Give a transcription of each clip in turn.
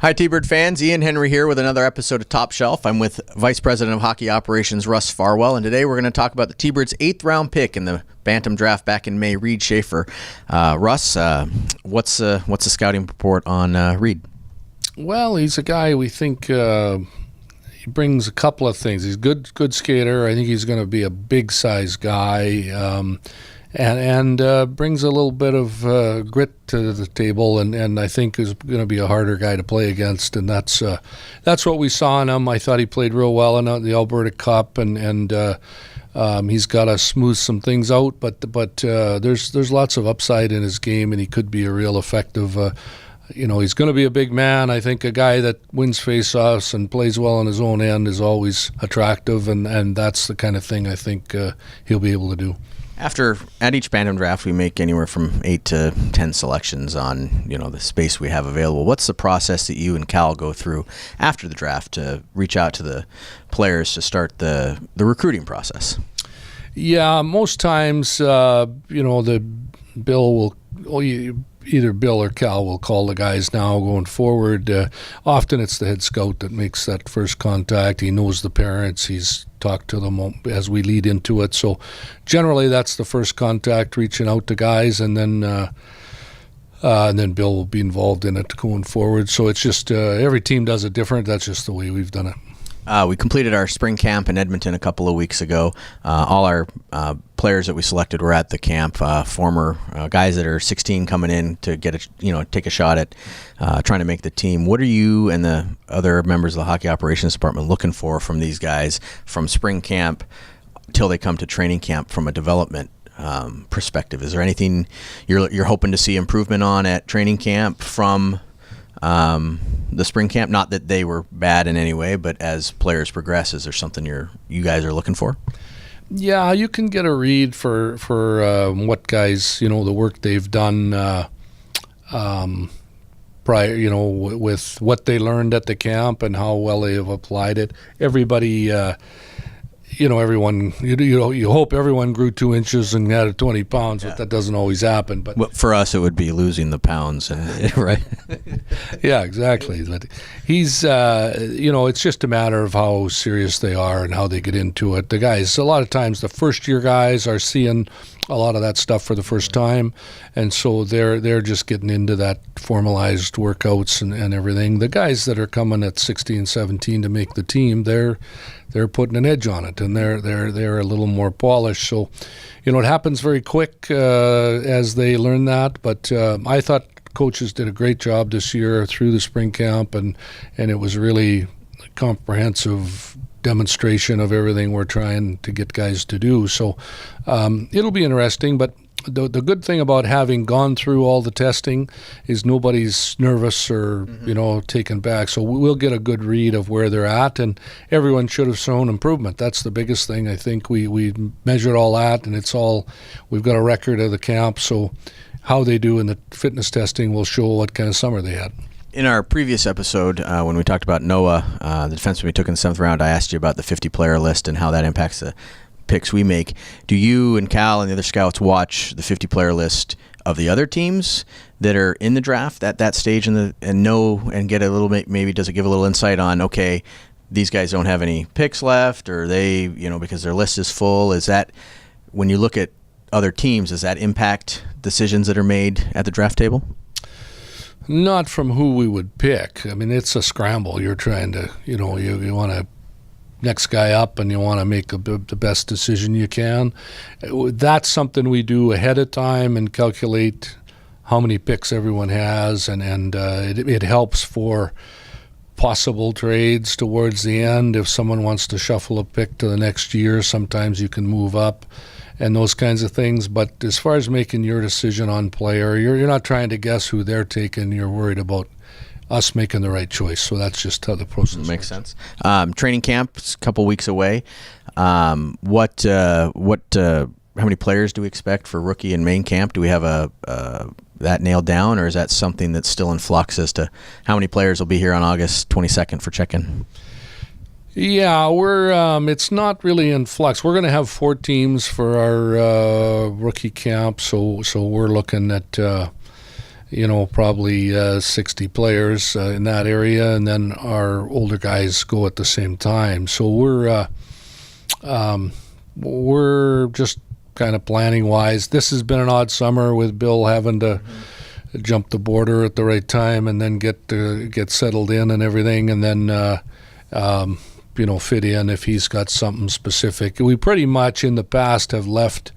Hi, T-Bird fans. Ian Henry here with another episode of Top Shelf. I'm with Vice President of Hockey Operations, Russ Farwell, and today we're going to talk about the T-Birds' 8th round pick in the Bantam Draft back in May, Reid Schaefer. Russ, what's the scouting report on Reid? Well, he's a guy we think he brings a couple of things. He's a good skater. I think he's going to be a big-sized guy. And brings a little bit of grit to the table, and I think is going to be a harder guy to play against, and that's what we saw in him. I thought he played real well in the Alberta Cup, and he's got to smooth some things out, but there's lots of upside in his game, and he could be a real effective. He's going to be a big man. I think a guy that wins face-offs and plays well on his own end is always attractive, and that's the kind of thing I think he'll be able to do. At each Bantam Draft, we make anywhere from 8 to 10 selections on the space we have available. What's the process that you and Cal go through after the draft to reach out to the players to start the recruiting process? Yeah, most times, the Bill will. Either Bill or Cal will call the guys now going forward. Often it's the head scout that makes that first contact. He knows the parents. He's talked to them as we lead into it. So generally that's the first contact, reaching out to guys, and then Bill will be involved in it going forward. So it's just every team does it different. That's just the way we've done it. We completed our spring camp in Edmonton a couple of weeks ago. All our players that we selected were at the camp. Former guys that are 16 coming in to take a shot at trying to make the team. What are you and the other members of the hockey operations department looking for from these guys from spring camp till they come to training camp from a development perspective? Is there anything you're hoping to see improvement on at training camp from the spring camp? Not that they were bad in any way, but as players progress, is there something you guys are looking for? Yeah, you can get a read for what guys, the work they've done prior, with what they learned at the camp and how well they have applied it. Everybody, everyone, you hope everyone grew 2 inches and had 20 pounds, but that doesn't always happen. But well, for us, it would be losing the pounds, right? Yeah, exactly. But he's, it's just a matter of how serious they are and how they get into it. The guys, a lot of times, the first-year guys are seeing a lot of that stuff for the first time, and so they're just getting into that formalized workouts and everything. The guys that are coming at 16, 17 to make the team, they're putting an edge on it, and they're a little more polished. So, it happens very quick as they learn that. But I thought coaches did a great job this year through the spring camp, and it was really a comprehensive demonstration of everything we're trying to get guys to do. So it'll be interesting, but the good thing about having gone through all the testing is nobody's nervous or taken back. So we'll get a good read of where they're at, and everyone should have shown improvement. That's the biggest thing. I think we measured all that, and we've got a record of the camp. So how they do in the fitness testing will show what kind of summer they had. In our previous episode, when we talked about Noah, the defenseman we took in the 7th round, I asked you about the 50-player list and how that impacts the picks we make. Do you and Cal and the other scouts watch the 50-player list of the other teams that are in the draft at that stage and know and get a little bit, maybe does it give a little insight on, okay, these guys don't have any picks left, or they, because their list is full? Is that, when you look at other teams, does that impact decisions that are made at the draft table? Not from who we would pick. I mean, it's a scramble. You're trying to, you want to next guy up, and you want to make the best decision you can. That's something we do ahead of time and calculate how many picks everyone has, and it helps for possible trades towards the end. If someone wants to shuffle a pick to the next year, sometimes you can move up and those kinds of things. But as far as making your decision on player, you're not trying to guess who they're taking. You're worried about us making the right choice. So that's just how the process makes works. sense. Training camp's a couple weeks away. How many players do we expect for rookie and main camp? Do we have that nailed down, or is that something that's still in flux as to how many players will be here on August 22nd for check-in? Yeah, it's not really in flux. We're going to have 4 teams for our rookie camp, so we're looking at probably 60 players in that area, and then our older guys go at the same time. So we're just kind of planning wise. This has been an odd summer with Bill having to jump the border at the right time and then get settled in and everything, and then fit in if he's got something specific. We pretty much in the past have left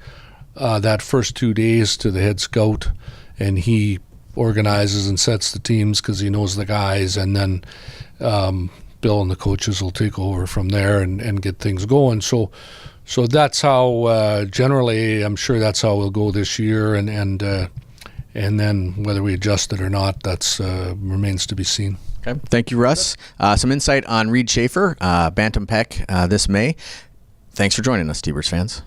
that first 2 days to the head scout, and he organizes and sets the teams because he knows the guys, and then Bill and the coaches will take over from there and get things going. So that's how generally I'm sure that's how we'll go this year, and then whether we adjust it or not, that's remains to be seen. Okay. Thank you, Russ. Some insight on Reid Schaefer, Bantam Pick this May. Thanks for joining us, T-Birds fans.